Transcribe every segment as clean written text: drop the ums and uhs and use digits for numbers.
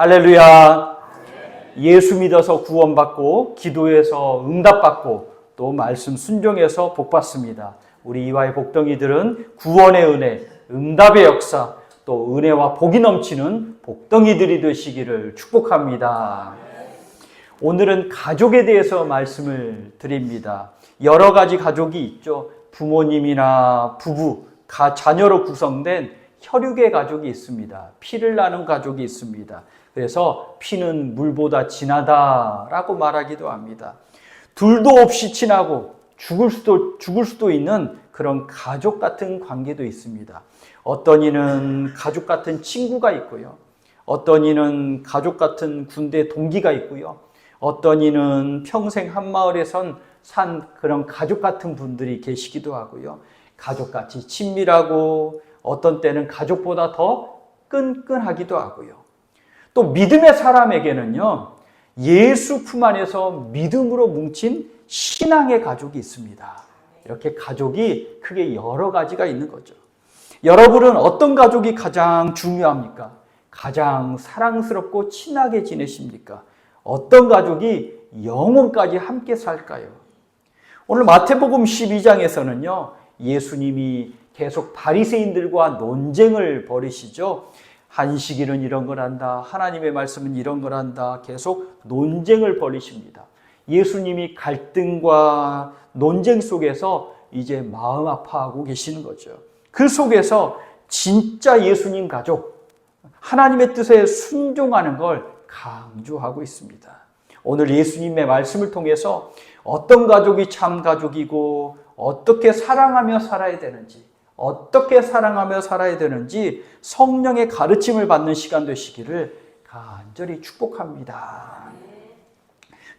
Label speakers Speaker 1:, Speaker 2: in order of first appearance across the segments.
Speaker 1: 할렐루야. 예수 믿어서 구원받고 기도해서 응답받고 또 말씀 순종해서 복받습니다. 우리 이화의 복덩이들은 구원의 은혜, 응답의 역사, 또 은혜와 복이 넘치는 복덩이들이 되시기를 축복합니다. 오늘은 가족에 대해서 말씀을 드립니다. 여러 가지 가족이 있죠. 부모님이나 부부, 자녀로 구성된 혈육의 가족이 있습니다. 피를 나눈 가족이 있습니다. 그래서 피는 물보다 진하다라고 말하기도 합니다. 둘도 없이 친하고 죽을 수도 있는 그런 가족 같은 관계도 있습니다. 어떤 이는 가족 같은 친구가 있고요. 어떤 이는 가족 같은 군대 동기가 있고요. 어떤 이는 평생 한 마을에선 산 그런 가족 같은 분들이 계시기도 하고요. 가족같이 친밀하고 어떤 때는 가족보다 더 끈끈하기도 하고요. 또 믿음의 사람에게는요, 예수 품 안에서 믿음으로 뭉친 신앙의 가족이 있습니다. 이렇게 가족이 크게 여러 가지가 있는 거죠. 여러분은 어떤 가족이 가장 중요합니까? 가장 사랑스럽고 친하게 지내십니까? 어떤 가족이 영원까지 함께 살까요? 오늘 마태복음 12장에서는요, 예수님이 계속 바리새인들과 논쟁을 벌이시죠. 한식일은 이런 걸 한다. 하나님의 말씀은 이런 걸 한다. 계속 논쟁을 벌이십니다. 예수님이 갈등과 논쟁 속에서 이제 마음 아파하고 계시는 거죠. 그 속에서 진짜 예수님 가족, 하나님의 뜻에 순종하는 걸 강조하고 있습니다. 오늘 예수님의 말씀을 통해서 어떤 가족이 참 가족이고 어떻게 사랑하며 살아야 되는지, 어떻게 사랑하며 살아야 되는지 성령의 가르침을 받는 시간 되시기를 간절히 축복합니다.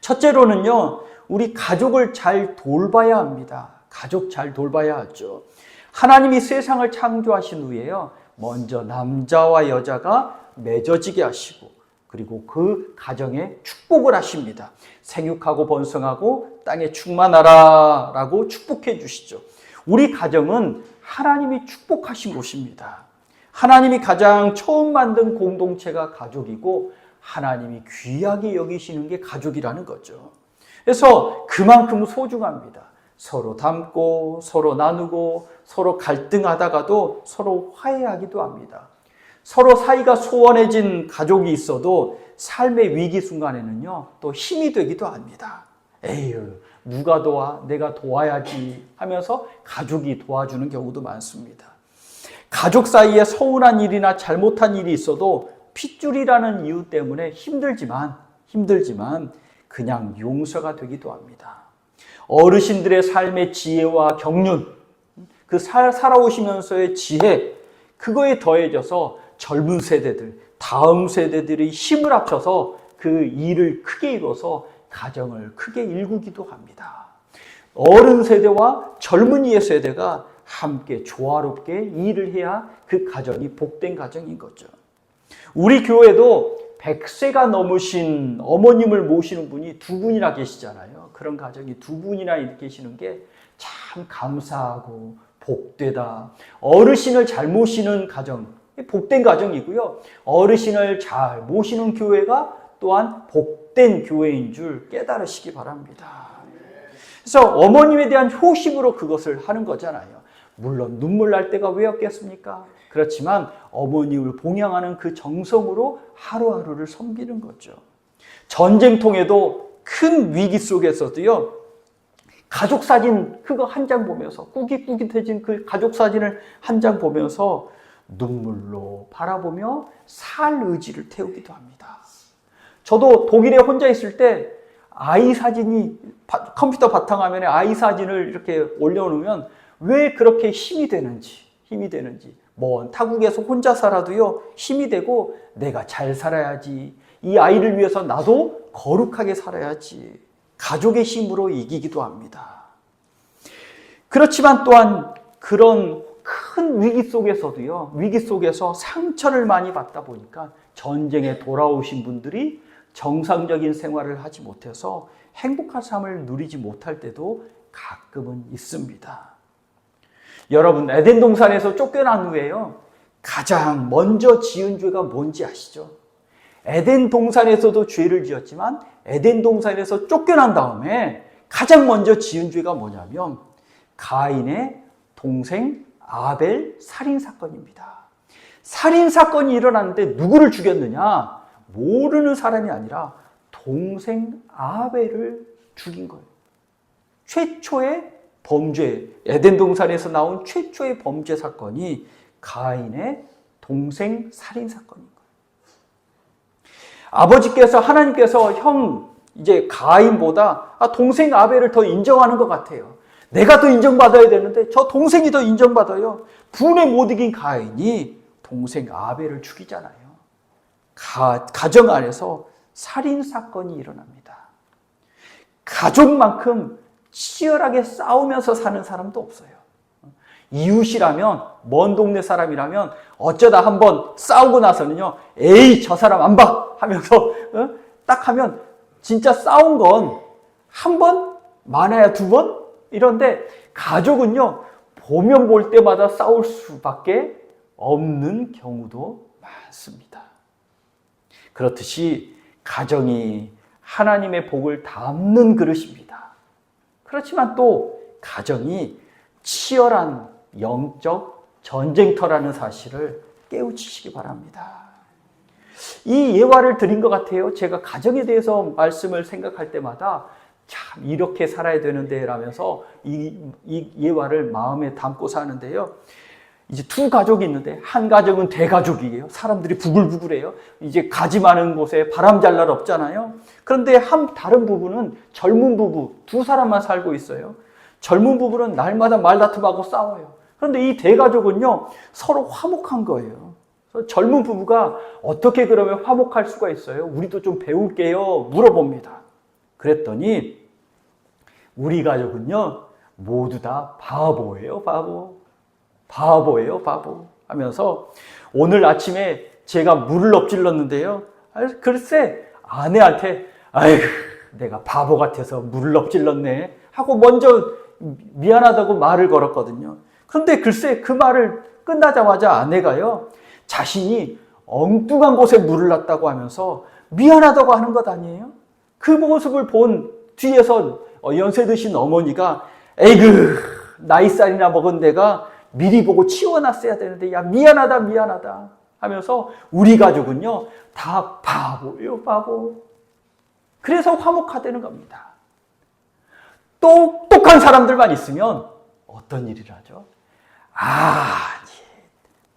Speaker 1: 첫째로는요, 우리 가족을 잘 돌봐야 합니다. 가족 잘 돌봐야 하죠. 하나님이 세상을 창조하신 후에요, 먼저 남자와 여자가 맺어지게 하시고 그리고 그 가정에 축복을 하십니다. 생육하고 번성하고 땅에 충만하라 라고 축복해 주시죠. 우리 가정은 하나님이 축복하신 곳입니다. 하나님이 가장 처음 만든 공동체가 가족이고 하나님이 귀하게 여기시는 게 가족이라는 거죠. 그래서 그만큼 소중합니다. 서로 닮고 서로 나누고 서로 갈등하다가도 서로 화해하기도 합니다. 서로 사이가 소원해진 가족이 있어도 삶의 위기 순간에는요, 또 힘이 되기도 합니다. 에휴, 누가 도와? 내가 도와야지 하면서 가족이 도와주는 경우도 많습니다. 가족 사이에 서운한 일이나 잘못한 일이 있어도 핏줄이라는 이유 때문에 힘들지만 그냥 용서가 되기도 합니다. 어르신들의 삶의 지혜와 경륜, 그 살아오시면서의 지혜, 그거에 더해져서 젊은 세대들, 다음 세대들이 힘을 합쳐서 그 일을 크게 이뤄서 가정을 크게 일구기도 합니다. 어른 세대와 젊은이의 세대가 함께 조화롭게 일을 해야 그 가정이 복된 가정인 거죠. 우리 교회도 100세가 넘으신 어머님을 모시는 분이 두 분이나 계시잖아요. 그런 가정이 두 분이나 계시는 게 참 감사하고 복되다. 어르신을 잘 모시는 가정, 복된 가정이고요. 어르신을 잘 모시는 교회가 또한 복된 교회인 줄 깨달으시기 바랍니다. 그래서 어머님에 대한 효심으로 그것을 하는 거잖아요. 물론 눈물 날 때가 왜 없겠습니까? 그렇지만 어머님을 봉양하는 그 정성으로 하루하루를 섬기는 거죠. 전쟁통에도 큰 위기 속에서도요, 가족 사진 그거 한 장 보면서 꾸깃꾸깃해진 그 가족 사진을 한 장 보면서 눈물로 바라보며 살 의지를 태우기도 합니다. 저도 독일에 혼자 있을 때 아이 사진이 컴퓨터 바탕화면에 아이 사진을 이렇게 올려놓으면 왜 그렇게 힘이 되는지 먼 타국에서 혼자 살아도요, 힘이 되고 내가 잘 살아야지, 이 아이를 위해서 나도 거룩하게 살아야지, 가족의 힘으로 이기기도 합니다. 그렇지만 또한 그런 큰 위기 속에서도요, 위기 속에서 상처를 많이 받다 보니까 전쟁에 돌아오신 분들이 정상적인 생활을 하지 못해서 행복한 삶을 누리지 못할 때도 가끔은 있습니다. 여러분, 에덴 동산에서 쫓겨난 후에요, 가장 먼저 지은 죄가 뭔지 아시죠? 에덴 동산에서도 죄를 지었지만 에덴 동산에서 쫓겨난 다음에 가장 먼저 지은 죄가 뭐냐면 가인의 동생 아벨 살인사건입니다. 살인사건이 일어났는데 누구를 죽였느냐? 모르는 사람이 아니라 동생 아벨을 죽인 거예요. 최초의 범죄, 에덴 동산에서 나온 최초의 범죄 사건이 가인의 동생 살인사건인 거예요. 아버지께서, 하나님께서 이제 가인보다 동생 아벨을 더 인정하는 것 같아요. 내가 더 인정받아야 되는데 저 동생이 더 인정받아요. 분에 못 이긴 가인이 동생 아벨을 죽이잖아요. 가정 안에서 살인사건이 일어납니다. 가족만큼 치열하게 싸우면서 사는 사람도 없어요. 이웃이라면, 먼 동네 사람이라면 어쩌다 한번 싸우고 나서는요, 에이, 저 사람 안 봐! 하면서 딱 하면 진짜 싸운 건 한 번, 많아야 두 번? 이런데 가족은요, 보면 볼 때마다 싸울 수밖에 없는 경우도 많습니다. 그렇듯이 가정이 하나님의 복을 담는 그릇입니다. 그렇지만 또 가정이 치열한 영적 전쟁터라는 사실을 깨우치시기 바랍니다. 이 예화를 드린 것 같아요. 제가 가정에 대해서 말씀을 생각할 때마다 참 이렇게 살아야 되는데 라면서 이 예화를 마음에 담고 사는데요. 이제 두 가족이 있는데 한 가족은 대가족이에요. 사람들이 부글부글해요. 이제 가지 많은 곳에 바람 잘 날 없잖아요. 그런데 다른 부부는 젊은 부부 두 사람만 살고 있어요. 젊은 부부는 날마다 말다툼하고 싸워요. 그런데 이 대가족은요, 서로 화목한 거예요. 그래서 젊은 부부가 어떻게 그러면 화목할 수가 있어요? 우리도 좀 배울게요. 물어봅니다. 그랬더니 우리 가족은요, 모두 다 바보예요, 바보. 바보예요, 바보. 하면서 오늘 아침에 제가 물을 엎질렀는데요. 글쎄, 아내한테, 아이고, 내가 바보 같아서 물을 엎질렀네. 하고 먼저 미안하다고 말을 걸었거든요. 그런데 글쎄, 그 말을 끝나자마자 아내가요, 자신이 엉뚱한 곳에 물을 놨다고 하면서 미안하다고 하는 것 아니에요? 그 모습을 본 뒤에서 연세 드신 어머니가, 에이그, 나이살이나 먹은 내가 미리 보고 치워놨어야 되는데, 야, 미안하다, 미안하다 하면서 우리 가족은요, 다 바보예요, 바보. 그래서 화목하다는 겁니다. 똑똑한 사람들만 있으면 어떤 일을 하죠?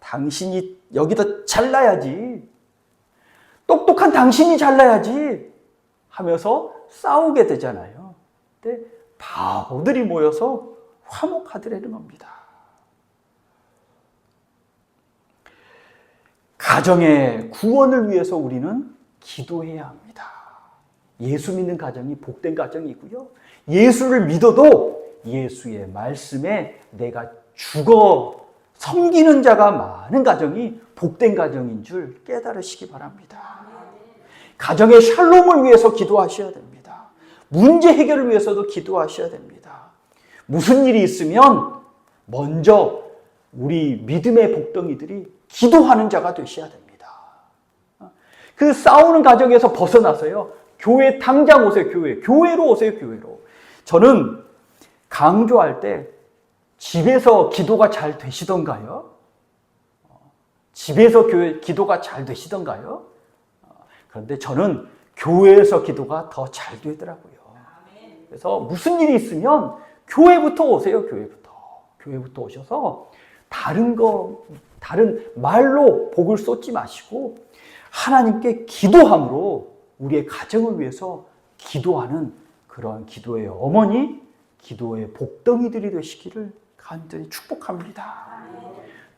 Speaker 1: 당신이 여기다 잘나야지. 똑똑한 당신이 잘나야지. 하면서 싸우게 되잖아요. 근데 바보들이 모여서 화목하더라는 겁니다. 가정의 구원을 위해서 우리는 기도해야 합니다. 예수 믿는 가정이 복된 가정이고요. 예수를 믿어도 예수의 말씀에 내가 죽어 섬기는 자가 많은 가정이 복된 가정인 줄 깨달으시기 바랍니다. 가정의 샬롬을 위해서 기도하셔야 됩니다. 문제 해결을 위해서도 기도하셔야 됩니다. 무슨 일이 있으면 먼저 우리 믿음의 복덩이들이 기도하는 자가 되셔야 됩니다. 그 싸우는 가정에서 벗어나서요, 교회 당장 오세요. 교회로 오세요. 교회로. 저는 강조할 때 집에서 기도가 잘 되시던가요? 집에서 기도가 잘 되시던가요? 그런데 저는 교회에서 기도가 더 잘 되더라고요. 그래서 무슨 일이 있으면 교회부터 오세요. 교회부터 오셔서 다른 말로 복을 쏟지 마시고 하나님께 기도함으로 우리의 가정을 위해서 기도하는 그런 기도의 어머니, 기도의 복덩이들이 되시기를 간절히 축복합니다.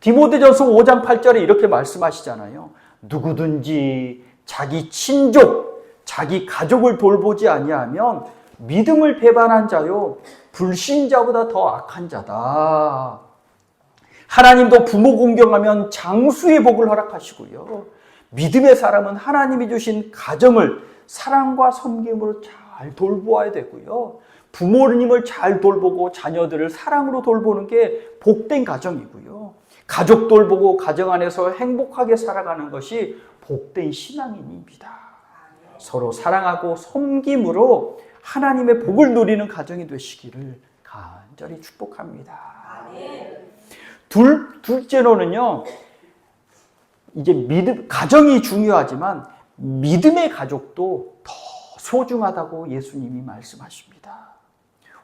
Speaker 1: 디모데전서 5장 8절에 이렇게 말씀하시잖아요. 누구든지 자기 친족, 자기 가족을 돌보지 아니하면 믿음을 배반한 자요, 불신자보다 더 악한 자다. 하나님도 부모 공경하면 장수의 복을 허락하시고요. 믿음의 사람은 하나님이 주신 가정을 사랑과 섬김으로 잘 돌보아야 되고요. 부모님을 잘 돌보고 자녀들을 사랑으로 돌보는 게 복된 가정이고요. 가족 돌보고 가정 안에서 행복하게 살아가는 것이 복된 신앙인입니다. 서로 사랑하고 섬김으로 하나님의 복을 누리는 가정이 되시기를 간절히 축복합니다. 둘째로는요, 이제 가정이 중요하지만 믿음의 가족도 더 소중하다고 예수님이 말씀하십니다.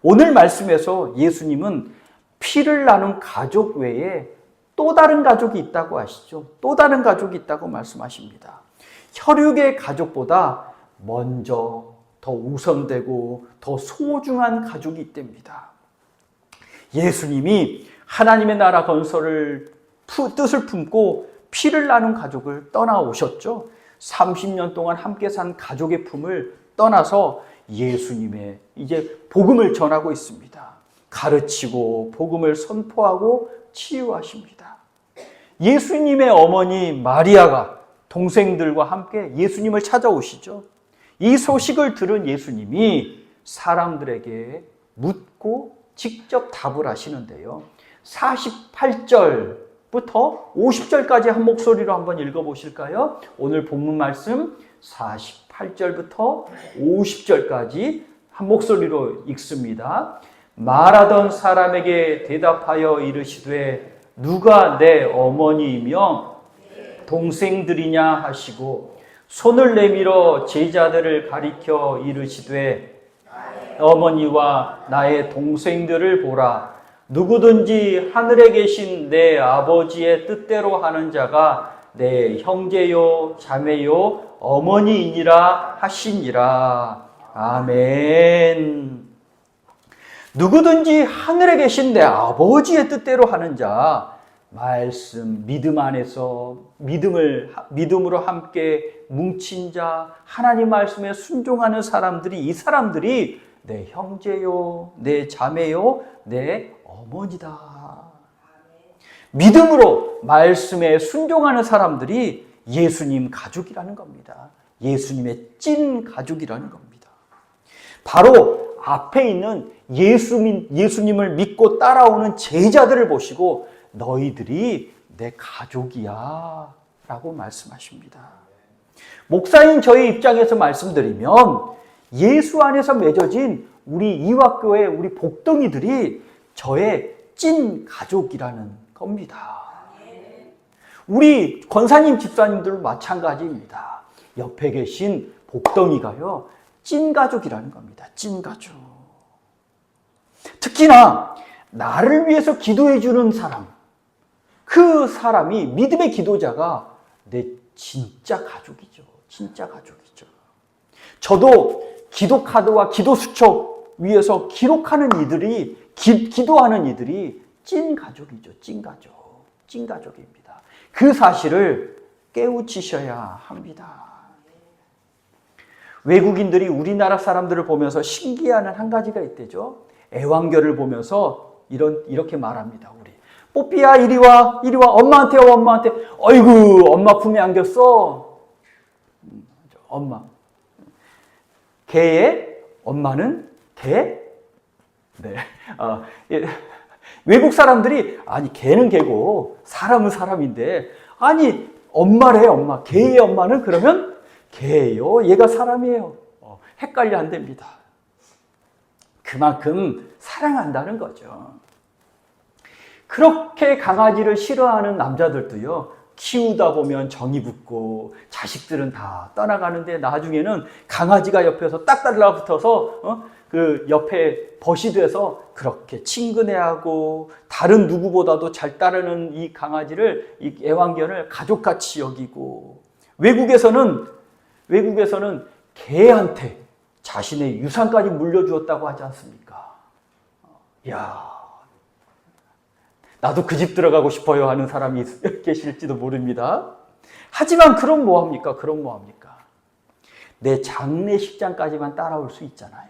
Speaker 1: 오늘 말씀에서 예수님은 피를 나눈 가족 외에 또 다른 가족이 있다고 하시죠. 또 다른 가족이 있다고 말씀하십니다. 혈육의 가족보다 먼저 더 우선되고 더 소중한 가족이 있답니다. 예수님이 하나님의 나라 건설을 뜻을 품고 피를 나눈 가족을 떠나오셨죠. 30년 동안 함께 산 가족의 품을 떠나서 예수님의 이제 복음을 전하고 있습니다. 가르치고 복음을 선포하고 치유하십니다. 예수님의 어머니 마리아가 동생들과 함께 예수님을 찾아오시죠. 이 소식을 들은 예수님이 사람들에게 묻고 직접 답을 하시는데요. 48절부터 50절까지 한 목소리로 한번 읽어보실까요? 오늘 본문 말씀 48절부터 50절까지 한 목소리로 읽습니다. 말하던 사람에게 대답하여 이르시되 누가 내 어머니이며 동생들이냐 하시고 손을 내밀어 제자들을 가리켜 이르시되 어머니와 나의 동생들을 보라. 누구든지 하늘에 계신 내 아버지의 뜻대로 하는 자가 내 형제요 자매요 어머니이니라 하시니라. 아멘. 누구든지 하늘에 계신 내 아버지의 뜻대로 하는 자, 말씀, 믿음 안에서 믿음으로 함께 뭉친 자, 하나님 말씀에 순종하는 사람들이, 이 사람들이 내 형제요, 내 자매요, 내 어머니다. 믿음으로 말씀에 순종하는 사람들이 예수님 가족이라는 겁니다. 예수님의 찐 가족이라는 겁니다. 바로 앞에 있는 예수님을 믿고 따라오는 제자들을 보시고 너희들이 내 가족이야 라고 말씀하십니다. 목사인 저희 입장에서 말씀드리면 예수 안에서 맺어진 우리 이화교회 우리 복덩이들이 저의 찐 가족이라는 겁니다. 우리 권사님 집사님들도 마찬가지입니다. 옆에 계신 복덩이가요 찐 가족이라는 겁니다. 찐 가족. 특히나 나를 위해서 기도해 주는 사람, 그 사람이 믿음의 기도자가 내 진짜 가족이죠. 진짜 가족이죠. 저도 기도 카드와 기도 수첩 위에서 기록하는 이들이 기도하는 이들이 찐 가족이죠. 찐 가족. 찐 가족입니다. 그 사실을 깨우치셔야 합니다. 외국인들이 우리나라 사람들을 보면서 신기해하는 한 가지가 있대죠. 애완견을 보면서 이렇게 말합니다. 우리 뽀삐야 이리 와 엄마한테 와 엄마한테. 어이구 엄마 품에 안겼어. 엄마. 개의 엄마는 개. 네. 외국 사람들이 아니 개는 개고 사람은 사람인데 아니 엄마래 엄마. 개의 엄마는 그러면 개예요. 얘가 사람이에요. 헷갈려 안 됩니다. 그만큼 사랑한다는 거죠. 그렇게 강아지를 싫어하는 남자들도요. 키우다 보면 정이 붙고 자식들은 다 떠나가는데 나중에는 강아지가 옆에서 딱 달라붙어서 그 옆에 벗이 돼서 그렇게 친근해하고 다른 누구보다도 잘 따르는 이 강아지를, 이 애완견을 가족같이 여기고 외국에서는 개한테 자신의 유산까지 물려주었다고 하지 않습니까? 이야, 나도 그 집 들어가고 싶어요 하는 사람이 계실지도 모릅니다. 하지만 그럼 뭐합니까? 내 장례식장까지만 따라올 수 있잖아요.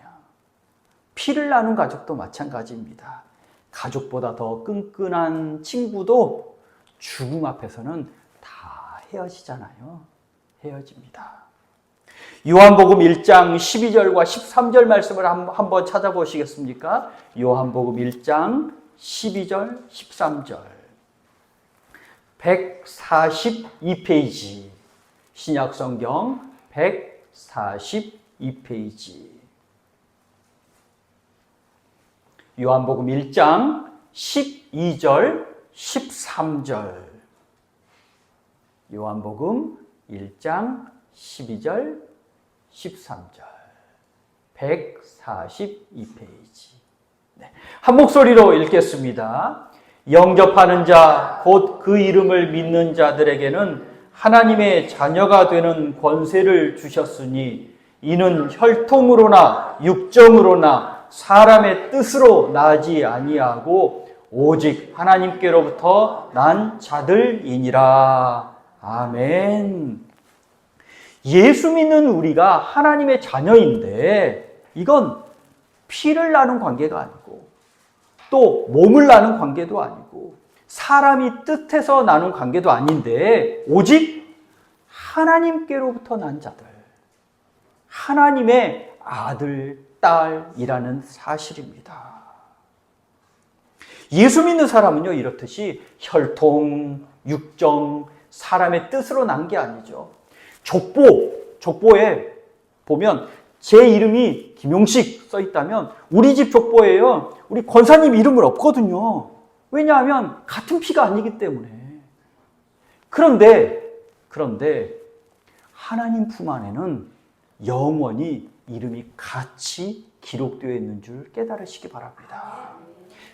Speaker 1: 피를 나눈 가족도 마찬가지입니다. 가족보다 더 끈끈한 친구도 죽음 앞에서는 다 헤어지잖아요. 헤어집니다. 요한복음 1장 12절과 13절 말씀을 한번 찾아보시겠습니까? 요한복음 1장 12절, 13절. 142페이지. 신약성경 142페이지. 요한복음 1장 12절, 13절. 요한복음 1장 12절, 13절. 142페이지. 네. 한 목소리로 읽겠습니다. 영접하는 자, 곧 그 이름을 믿는 자들에게는 하나님의 자녀가 되는 권세를 주셨으니 이는 혈통으로나 육정으로나 사람의 뜻으로 나지 아니하고 오직 하나님께로부터 난 자들이니라. 아멘. 예수 믿는 우리가 하나님의 자녀인데 이건 피를 나눈 관계가 아니고 또 몸을 나눈 관계도 아니고 사람이 뜻해서 나눈 관계도 아닌데 오직 하나님께로부터 난 자들, 하나님의 아들, 딸이라는 사실입니다. 예수 믿는 사람은요, 이렇듯이 혈통, 육정, 사람의 뜻으로 난 게 아니죠. 족보에 보면 제 이름이 김용식 써 있다면 우리 집 족보에요, 우리 권사님 이름은 없거든요. 왜냐하면 같은 피가 아니기 때문에. 그런데 하나님 품 안에는 영원히 이름이 같이 기록되어 있는 줄 깨달으시기 바랍니다.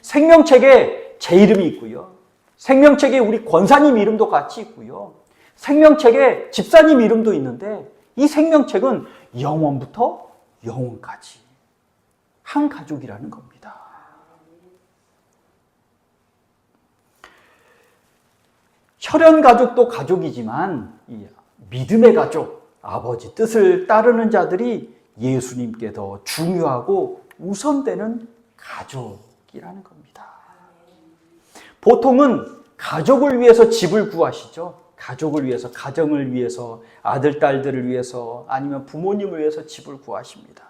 Speaker 1: 생명책에 제 이름이 있고요. 생명책에 우리 권사님 이름도 같이 있고요. 생명책에 집사님 이름도 있는데 이 생명책은 영원부터 영원까지 한 가족이라는 겁니다. 혈연 가족도 가족이지만 이 믿음의 가족, 아버지 뜻을 따르는 자들이 예수님께 더 중요하고 우선되는 가족이라는 겁니다. 보통은 가족을 위해서 집을 구하시죠. 가족을 위해서, 가정을 위해서, 아들, 딸들을 위해서, 아니면 부모님을 위해서 집을 구하십니다.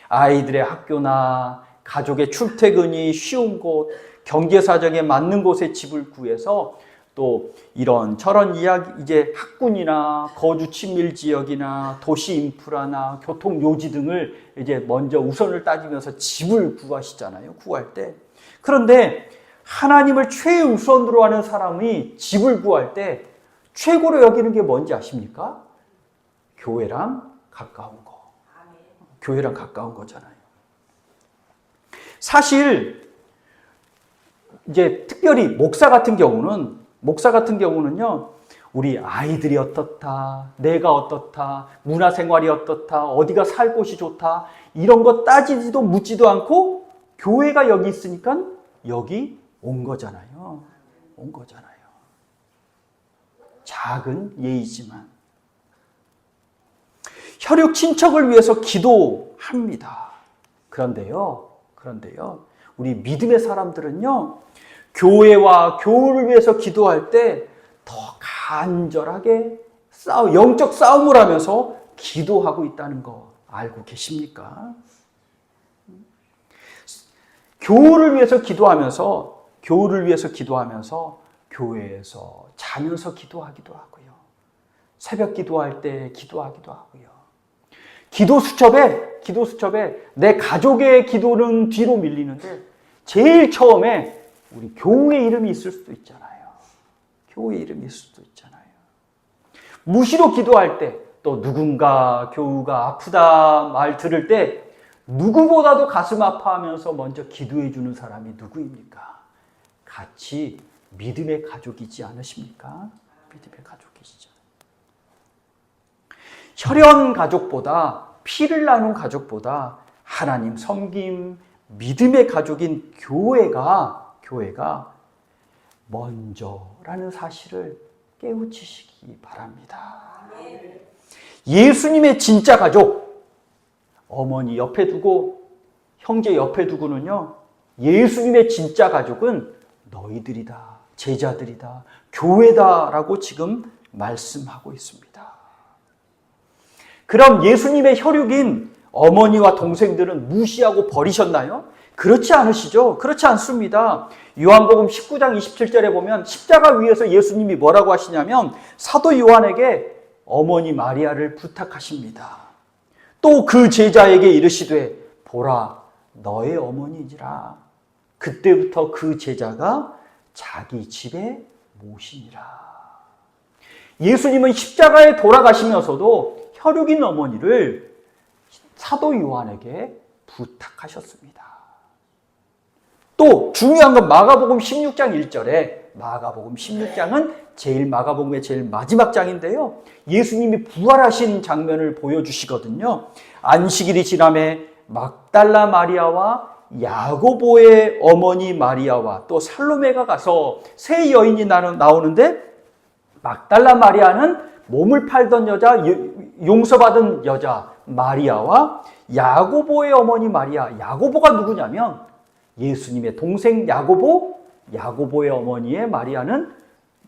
Speaker 1: 아이들의 학교나 가족의 출퇴근이 쉬운 곳, 경제사정에 맞는 곳에 집을 구해서 또 이런 저런 이야기, 이제 학군이나 거주 친밀 지역이나 도시 인프라나 교통 요지 등을 이제 먼저 우선을 따지면서 집을 구하시잖아요. 구할 때. 그런데 하나님을 최우선으로 하는 사람이 집을 구할 때 최고로 여기는 게 뭔지 아십니까? 교회랑 가까운 거. 교회랑 가까운 거잖아요. 사실 이제 특별히 목사 같은 경우는요, 우리 아이들이 어떻다, 내가 어떻다, 문화생활이 어떻다, 어디가 살 곳이 좋다, 이런 거 따지지도 묻지도 않고 교회가 여기 있으니까 여기 온 거잖아요. 온 거잖아요. 작은 예의지만. 혈육 친척을 위해서 기도합니다. 그런데요, 우리 믿음의 사람들은요, 교회와 교우를 위해서 기도할 때 더 간절하게 영적 싸움을 하면서 기도하고 있다는 거 알고 계십니까? 교우를 위해서 기도하면서 교회에서 자면서 기도하기도 하고요. 새벽 기도할 때 기도하기도 하고요. 기도 수첩에 내 가족의 기도는 뒤로 밀리는데 제일 처음에 우리 교우의 이름이 있을 수도 있잖아요. 교우의 이름이 있을 수도 있잖아요. 무시로 기도할 때 또 누군가 교우가 아프다 말 들을 때 누구보다도 가슴 아파하면서 먼저 기도해 주는 사람이 누구입니까? 같이 믿음의 가족이지 않으십니까? 믿음의 가족이시죠. 혈연 가족보다, 피를 나눈 가족보다 하나님 섬김, 믿음의 가족인 교회가 먼저라는 사실을 깨우치시기 바랍니다. 예수님의 진짜 가족, 어머니 옆에 두고 형제 옆에 두고는요, 예수님의 진짜 가족은 너희들이다, 제자들이다, 교회다라고 지금 말씀하고 있습니다. 그럼 예수님의 혈육인 어머니와 동생들은 무시하고 버리셨나요? 그렇지 않으시죠? 그렇지 않습니다. 요한복음 19장 27절에 보면 십자가 위에서 예수님이 뭐라고 하시냐면 사도 요한에게 어머니 마리아를 부탁하십니다. 또 그 제자에게 이르시되 보라 너의 어머니니라. 그때부터 그 제자가 자기 집에 모시니라. 예수님은 십자가에 돌아가시면서도 혈육인 어머니를 사도 요한에게 부탁하셨습니다. 또 중요한 건 마가복음 16장 1절에 마가복음 16장은 마가복음의 제일 마지막 장인데요. 예수님이 부활하신 장면을 보여주시거든요. 안식일이 지남에 막달라 마리아와 야고보의 어머니 마리아와 또 살로메가 가서 세 여인이 나오는데 막달라 마리아는 몸을 팔던 여자, 용서받은 여자 마리아와 야고보의 어머니 마리아, 야고보가 누구냐면 예수님의 동생 야고보의 어머니의 마리아는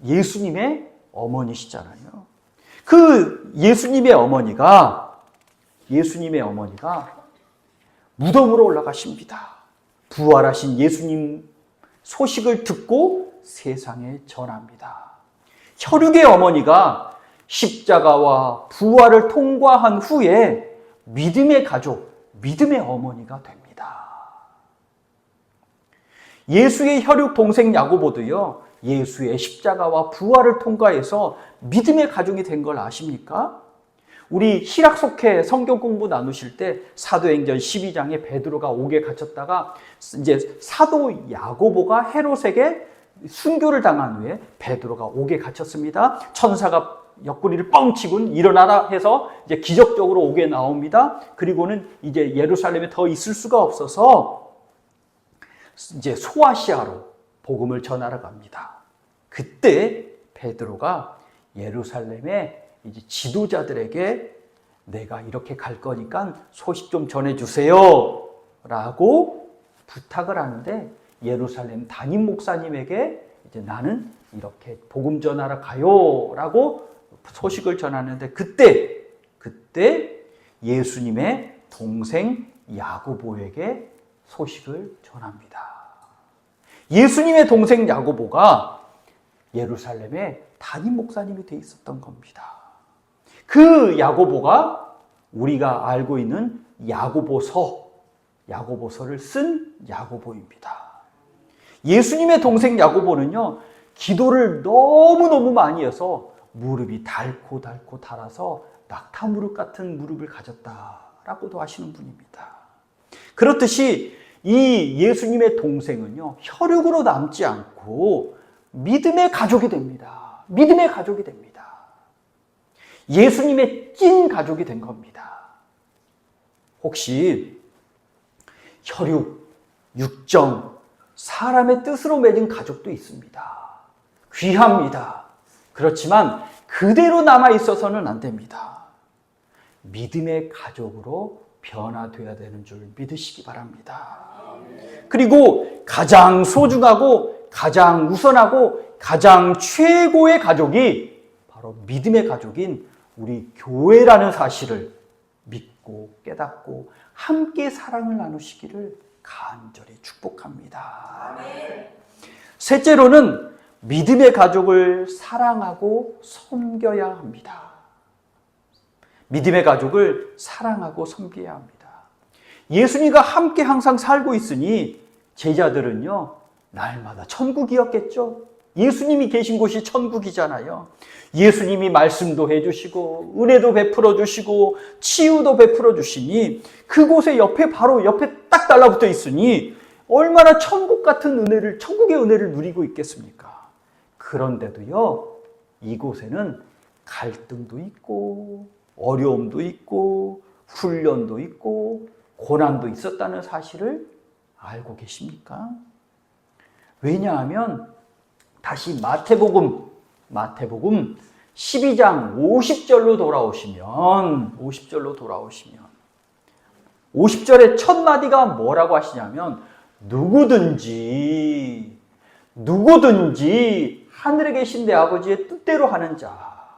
Speaker 1: 예수님의 어머니시잖아요. 그 예수님의 어머니가 무덤으로 올라가십니다. 부활하신 예수님 소식을 듣고 세상에 전합니다. 혈육의 어머니가 십자가와 부활을 통과한 후에 믿음의 가족, 믿음의 어머니가 됩니다. 예수의 혈육 동생 야고보도요, 예수의 십자가와 부활을 통과해서 믿음의 가족이 된 걸 아십니까? 우리 신약 속해 성경 공부 나누실 때 사도행전 12장에 베드로가 옥에 갇혔다가 이제 사도 야고보가 헤롯에게 순교를 당한 후에 베드로가 옥에 갇혔습니다. 천사가 옆구리를 뻥 치고 일어나라 해서 이제 기적적으로 옥에 나옵니다. 그리고는 이제 예루살렘에 더 있을 수가 없어서 이제 소아시아로 복음을 전하러 갑니다. 그때 베드로가 예루살렘에 이제 지도자들에게 내가 이렇게 갈 거니까 소식 좀 전해주세요 라고 부탁을 하는데 예루살렘 담임 목사님에게 이제 나는 이렇게 복음 전하러 가요 라고 소식을 전하는데 그때 예수님의 동생 야고보에게 소식을 전합니다. 예수님의 동생 야고보가 예루살렘에 담임 목사님이 돼 있었던 겁니다. 그 야고보가 우리가 알고 있는 야고보서를 쓴 야고보입니다. 예수님의 동생 야고보는요, 기도를 너무너무 많이 해서 무릎이 닳고 닳아서 낙타 무릎 같은 무릎을 가졌다라고도 하시는 분입니다. 그렇듯이 이 예수님의 동생은요, 혈육으로 남지 않고 믿음의 가족이 됩니다. 믿음의 가족이 됩니다. 예수님의 찐 가족이 된 겁니다. 혹시 혈육, 육정, 사람의 뜻으로 맺은 가족도 있습니다. 귀합니다. 그렇지만 그대로 남아 있어서는 안 됩니다. 믿음의 가족으로 변화되어야 되는 줄 믿으시기 바랍니다. 그리고 가장 소중하고 가장 우선하고 가장 최고의 가족이 바로 믿음의 가족인 우리 교회라는 사실을 믿고 깨닫고 함께 사랑을 나누시기를 간절히 축복합니다. 셋째로는 믿음의 가족을 사랑하고 섬겨야 합니다. 믿음의 가족을 사랑하고 섬겨야 합니다. 예수님과 함께 항상 살고 있으니 제자들은요, 날마다 천국이었겠죠. 예수님이 계신 곳이 천국이잖아요. 예수님이 말씀도 해주시고 은혜도 베풀어 주시고 치유도 베풀어 주시니 그곳에 바로 옆에 딱 달라붙어 있으니 얼마나 천국 같은 은혜를, 천국의 은혜를 누리고 있겠습니까? 그런데도요, 이곳에는 갈등도 있고 어려움도 있고 훈련도 있고 고난도 있었다는 사실을 알고 계십니까? 왜냐하면 다시 마태복음 12장 50절로 돌아오시면 50절의 첫 마디가 뭐라고 하시냐면 누구든지 하늘에 계신 내 아버지의 뜻대로 하는 자,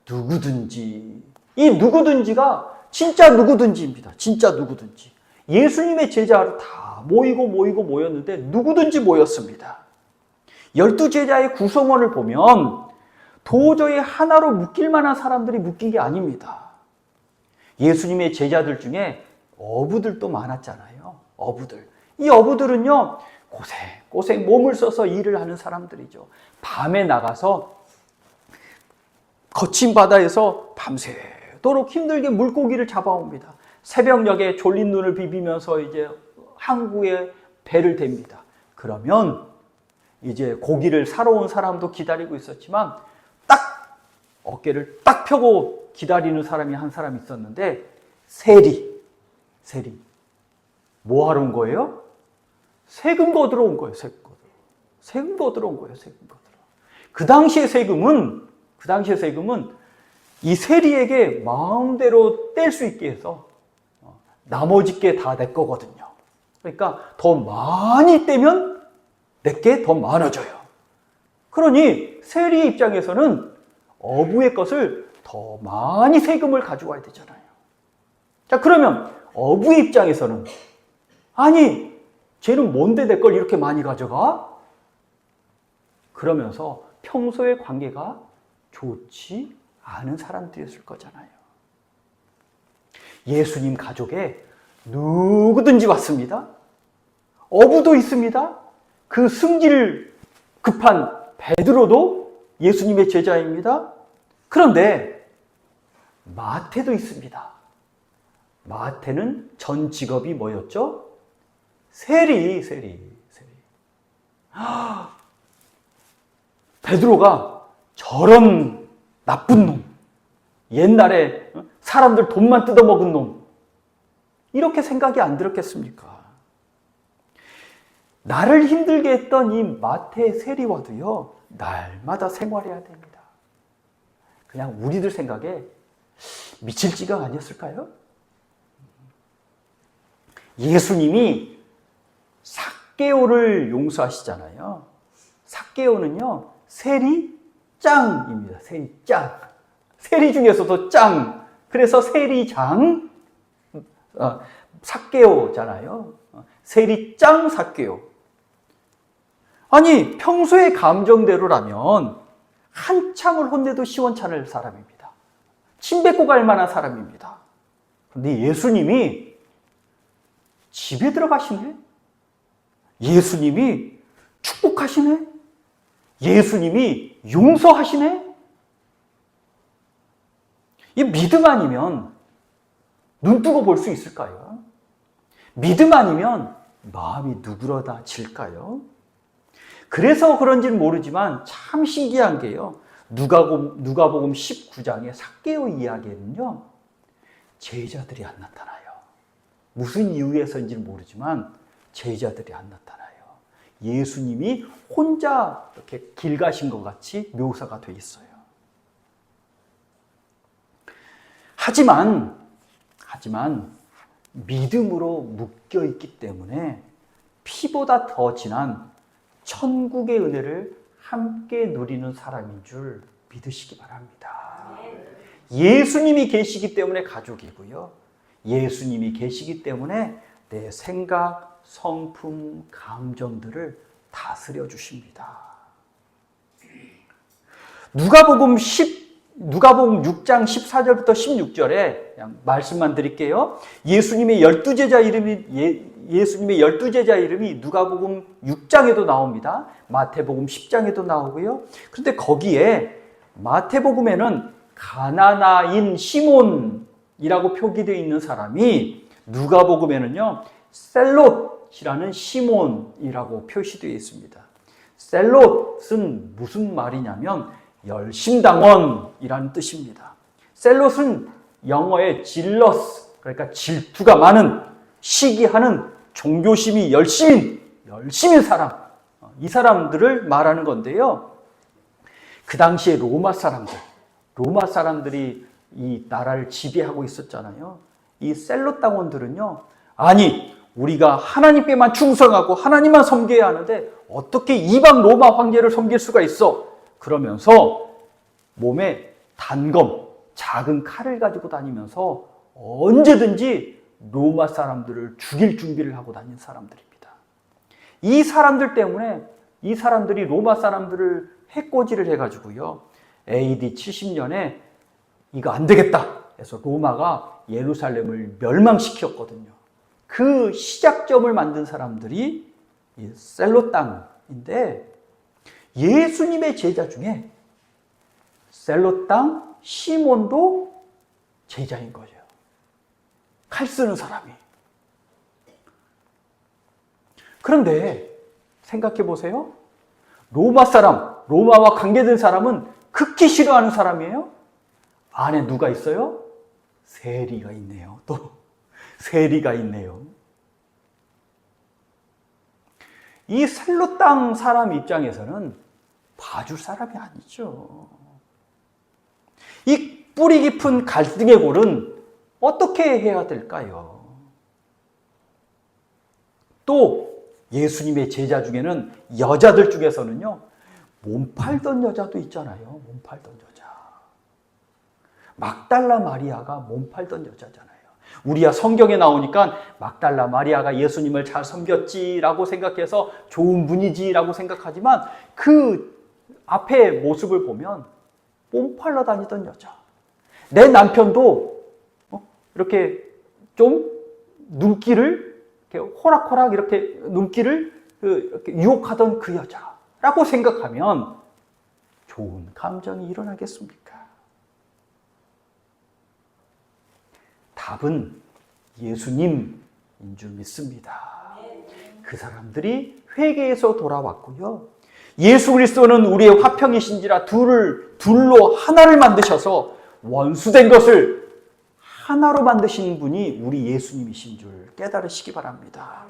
Speaker 1: 누구든지. 이 누구든지가 진짜 누구든지입니다. 진짜 누구든지. 예수님의 제자로 다 모였는데 누구든지 모였습니다. 12제자의 구성원을 보면 도저히 하나로 묶일 만한 사람들이 묶인 게 아닙니다. 예수님의 제자들 중에 어부들도 많았잖아요. 어부들. 이 어부들은요, 고생 몸을 써서 일을 하는 사람들이죠. 밤에 나가서 거친 바다에서 밤새도록 힘들게 물고기를 잡아옵니다. 새벽녘에 졸린 눈을 비비면서 이제 항구에 배를 댑니다. 그러면 이제 고기를 사러 온 사람도 기다리고 있었지만 딱 어깨를 딱 펴고 기다리는 사람이 한 사람 있었는데 세리. 뭐 하러 온 거예요? 세금 거두러 온 거예요. 세금 거두러 온 거예요. 그 당시의 세금은 이 세리에게 마음대로 뗄 수 있게 해서 나머지 게 다 내 거거든요. 그러니까 더 많이 떼면 내게 더 많아져요. 그러니 세리의 입장에서는 어부의 것을 더 많이 세금을 가져와야 되잖아요. 자, 그러면 어부의 입장에서는 아니, 쟤는 뭔데 내 걸 이렇게 많이 가져가? 그러면서 평소의 관계가 좋지 않은 사람들이었을 거잖아요. 예수님 가족에 누구든지 왔습니다. 어부도 있습니다. 그 승질 급한 베드로도 예수님의 제자입니다. 그런데 마태도 있습니다. 마태는 전 직업이 뭐였죠? 세리. 베드로가 저런 나쁜 놈, 옛날에 사람들 돈만 뜯어먹은 놈, 이렇게 생각이 안 들었겠습니까? 나를 힘들게 했던 이 마태 세리와도요, 날마다 생활해야 됩니다. 그냥 우리들 생각에 미칠 지경 아니었을까요? 예수님이 삭개오를 용서하시잖아요. 삭개오는요, 세리 짱입니다. 세리 짱. 세리 중에서도 짱. 그래서 세리장, 삭개오잖아요. 세리 짱 삭개오. 아니, 평소의 감정대로라면 한참을 혼내도 시원찮을 사람입니다. 침 뱉고 갈 만한 사람입니다. 그런데 예수님이 집에 들어가시네? 예수님이 축복하시네? 예수님이 용서하시네? 이 믿음 아니면 눈 뜨고 볼 수 있을까요? 믿음 아니면 마음이 누그러다질까요? 그래서 그런지는 모르지만 참 신기한 게요. 누가복음 19장의 삭개오 이야기에는요, 제자들이 안 나타나요. 무슨 이유에서인지는 모르지만 제자들이 안 나타나요. 예수님이 혼자 이렇게 길 가신 것 같이 묘사가 돼 있어요. 하지만 믿음으로 묶여 있기 때문에 피보다 더 진한 천국의 은혜를 함께 누리는 사람인 줄 믿으시기 바랍니다. 예수님이 계시기 때문에 가족이고요. 예수님이 계시기 때문에 내 생각, 성품, 감정들을 다스려 주십니다. 누가복음 6장 14절부터 16절에 그냥 말씀만 드릴게요. 예수님의 12제자 이름이 누가복음 6장에도 나옵니다. 마태복음 10장에도 나오고요. 그런데 거기에 마태복음에는 가나나인 시몬이라고 표기되어 있는 사람이 누가복음에는요, 셀롯이라는 시몬이라고 표시되어 있습니다. 셀롯은 무슨 말이냐면 열심당원이라는 뜻입니다. 셀롯은 영어의 질러스, 그러니까 질투가 많은, 시기하는, 종교심이 열심인 사람, 이 사람들을 말하는 건데요. 그 당시에 로마 사람들이 이 나라를 지배하고 있었잖아요. 이 셀롯 당원들은요, 아니, 우리가 하나님께만 충성하고 하나님만 섬겨야 하는데 어떻게 이방 로마 황제를 섬길 수가 있어? 그러면서 몸에 단검, 작은 칼을 가지고 다니면서 언제든지 로마 사람들을 죽일 준비를 하고 다니는 사람들입니다. 이 사람들 때문에 이 사람들이 로마 사람들을 해코지를 해가지고요. AD 70년에 이거 안 되겠다 해서 로마가 예루살렘을 멸망시켰거든요. 그 시작점을 만든 사람들이 이 셀로 땅인데 예수님의 제자 중에 셀로 땅 시몬도 제자인 거죠. 칼 쓰는 사람이. 그런데 생각해 보세요. 로마 사람, 로마와 관계된 사람은 극히 싫어하는 사람이에요. 안에 누가 있어요? 세리가 있네요. 또 세리가 있네요. 이 셀로 땅 사람 입장에서는 봐줄 사람이 아니죠. 이 뿌리 깊은 갈등의 골은 어떻게 해야 될까요? 또 예수님의 제자 중에는 여자들 중에서는요, 몸 팔던 여자도 있잖아요. 몸 팔던 여자. 막달라 마리아가 몸 팔던 여자잖아요. 우리야 성경에 나오니까 막달라 마리아가 예수님을 잘 섬겼지라고 생각해서 좋은 분이지라고 생각하지만 그 앞에 모습을 보면 몸 팔러 다니던 여자. 내 남편도 이렇게 좀 눈길을 이렇게 호락호락 이렇게 눈길을 이렇게 유혹하던 그 여자라고 생각하면 좋은 감정이 일어나겠습니까? 답은 예수님인 줄 믿습니다. 그 사람들이 회개에서 돌아왔고요. 예수 그리스도는 우리의 화평이신지라 둘로 하나를 만드셔서 원수된 것을 하나로 만드신 분이 우리 예수님이신 줄 깨달으시기 바랍니다.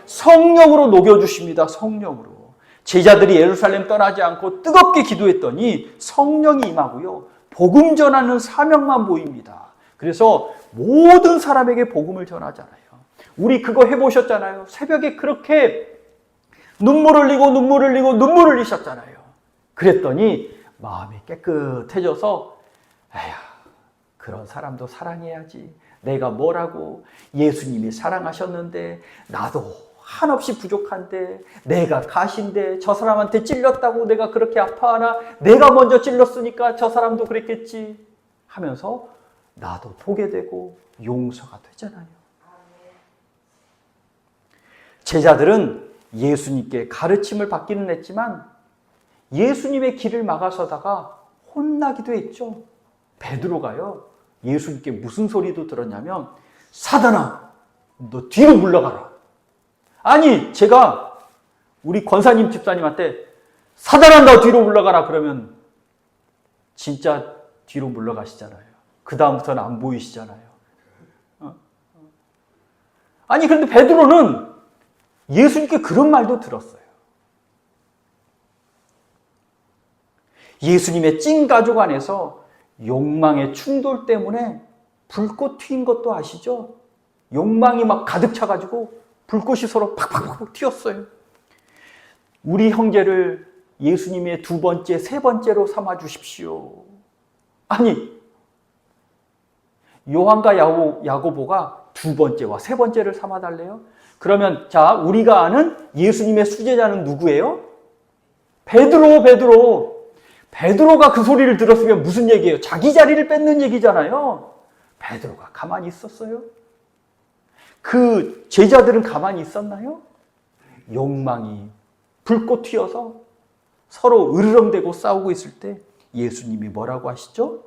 Speaker 1: 성령으로 녹여주십니다. 성령으로. 제자들이 예루살렘 떠나지 않고 뜨겁게 기도했더니 성령이 임하고요. 복음 전하는 사명만 보입니다. 그래서 모든 사람에게 복음을 전하잖아요. 우리 그거 해보셨잖아요. 새벽에 그렇게 눈물 흘리고 흘리셨잖아요. 그랬더니 마음이 깨끗해져서 에휴, 그런 사람도 사랑해야지. 내가 뭐라고 예수님이 사랑하셨는데 나도 한없이 부족한데 내가 가신데 저 사람한테 찔렸다고 내가 그렇게 아파하나? 내가 먼저 찔렀으니까 저 사람도 그랬겠지 하면서 나도 보게 되고 용서가 되잖아요. 제자들은 예수님께 가르침을 받기는 했지만 예수님의 길을 막아서다가 혼나기도 했죠. 베드로가요. 예수님께 무슨 소리도 들었냐면 사단아 너 뒤로 물러가라. 아니 제가 우리 권사님 집사님한테 사단아 너 뒤로 물러가라 그러면 진짜 뒤로 물러가시잖아요. 그 다음부터는 안 보이시잖아요. 아니 그런데 베드로는 예수님께 그런 말도 들었어요. 예수님의 찐 가족 안에서 욕망의 충돌 때문에 불꽃 튀인 것도 아시죠? 욕망이 막 가득 차가지고 불꽃이 서로 팍팍팍 튀었어요. 우리 형제를 예수님의 두 번째, 세 번째로 삼아 주십시오. 아니 요한과 야고보가 두 번째와 세 번째를 삼아 달래요? 그러면 자 우리가 아는 예수님의 수제자는 누구예요? 베드로가 그 소리를 들었으면 무슨 얘기예요? 자기 자리를 뺏는 얘기잖아요. 베드로가 가만히 있었어요? 그 제자들은 가만히 있었나요? 욕망이 불꽃 튀어서 서로 으르렁대고 싸우고 있을 때 예수님이 뭐라고 하시죠?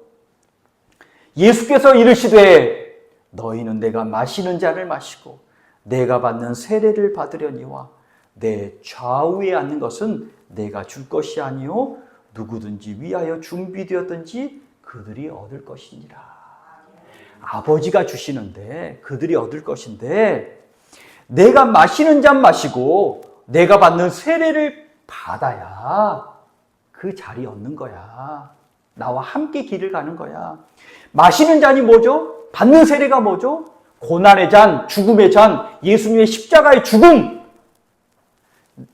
Speaker 1: 예수께서 이르시되 너희는 내가 마시는 잔을 마시고 내가 받는 세례를 받으려니와 내 좌우에 앉는 것은 내가 줄 것이 아니요 누구든지 위하여 준비되었든지 그들이 얻을 것이니라. 아버지가 주시는데 그들이 얻을 것인데 내가 마시는 잔 마시고 내가 받는 세례를 받아야 그 자리 얻는 거야. 나와 함께 길을 가는 거야. 마시는 잔이 뭐죠? 받는 세례가 뭐죠? 고난의 잔, 죽음의 잔, 예수님의 십자가의 죽음.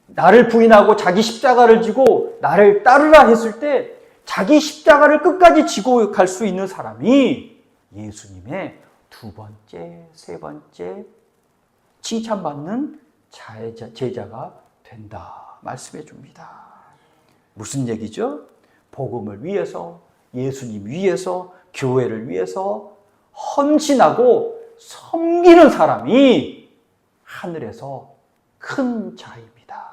Speaker 1: 나를 부인하고 자기 십자가를 지고 나를 따르라 했을 때 자기 십자가를 끝까지 지고 갈 수 있는 사람이 예수님의 두 번째, 세 번째 칭찬받는 제자가 된다 말씀해 줍니다. 무슨 얘기죠? 복음을 위해서, 예수님 위해서, 교회를 위해서 헌신하고 섬기는 사람이 하늘에서 큰 자입니다.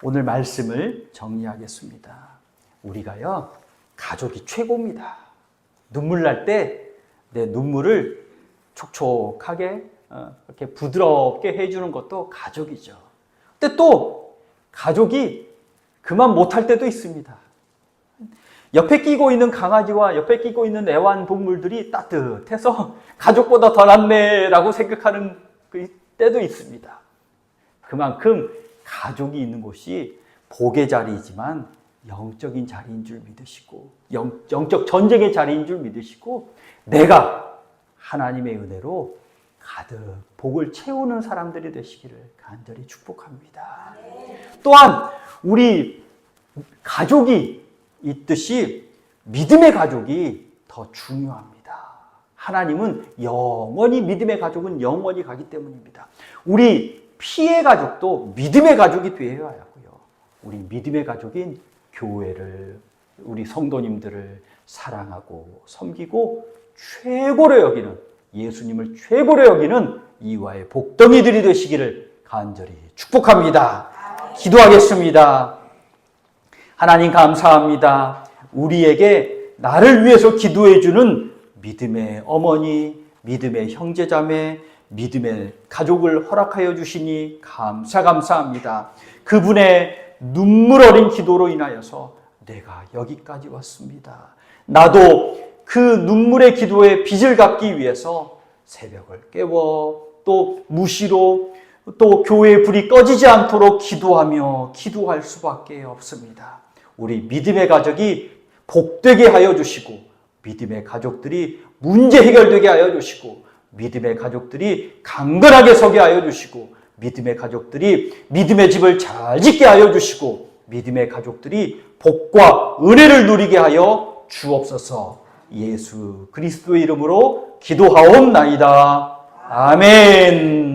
Speaker 1: 오늘 말씀을 정리하겠습니다. 우리가요, 가족이 최고입니다. 눈물 날 때 내 눈물을 촉촉하게 이렇게 부드럽게 해주는 것도 가족이죠. 근데 또 가족이 그만 못할 때도 있습니다. 옆에 끼고 있는 강아지와 옆에 끼고 있는 애완동물들이 따뜻해서 가족보다 더 낫네라고 생각하는 때도 있습니다. 그만큼 가족이 있는 곳이 복의 자리이지만 영적인 자리인 줄 믿으시고 영적 전쟁의 자리인 줄 믿으시고 내가 하나님의 은혜로 가득 복을 채우는 사람들이 되시기를 간절히 축복합니다. 또한 우리 가족이 있듯이 믿음의 가족이 더 중요합니다. 하나님은 영원히 믿음의 가족은 영원히 가기 때문입니다. 우리 피의 가족도 믿음의 가족이 되어야 하고요. 우리 믿음의 가족인 교회를, 우리 성도님들을 사랑하고 섬기고 최고로 여기는, 예수님을 최고로 여기는 이와의 복덩이들이 되시기를 간절히 축복합니다. 기도하겠습니다. 하나님 감사합니다. 우리에게 나를 위해서 기도해 주는 믿음의 어머니, 믿음의 형제자매, 믿음의 가족을 허락하여 주시니 감사합니다. 그분의 눈물 어린 기도로 인하여서 내가 여기까지 왔습니다. 나도 그 눈물의 기도에 빚을 갚기 위해서 새벽을 깨워 또 무시로 또 교회의 불이 꺼지지 않도록 기도할 수밖에 없습니다. 우리 믿음의 가족이 복되게 하여 주시고, 믿음의 가족들이 문제 해결되게 하여 주시고, 믿음의 가족들이 강건하게 서게 하여 주시고, 믿음의 가족들이 믿음의 집을 잘 짓게 하여 주시고, 믿음의 가족들이 복과 은혜를 누리게 하여 주옵소서. 예수 그리스도의 이름으로 기도하옵나이다. 아멘.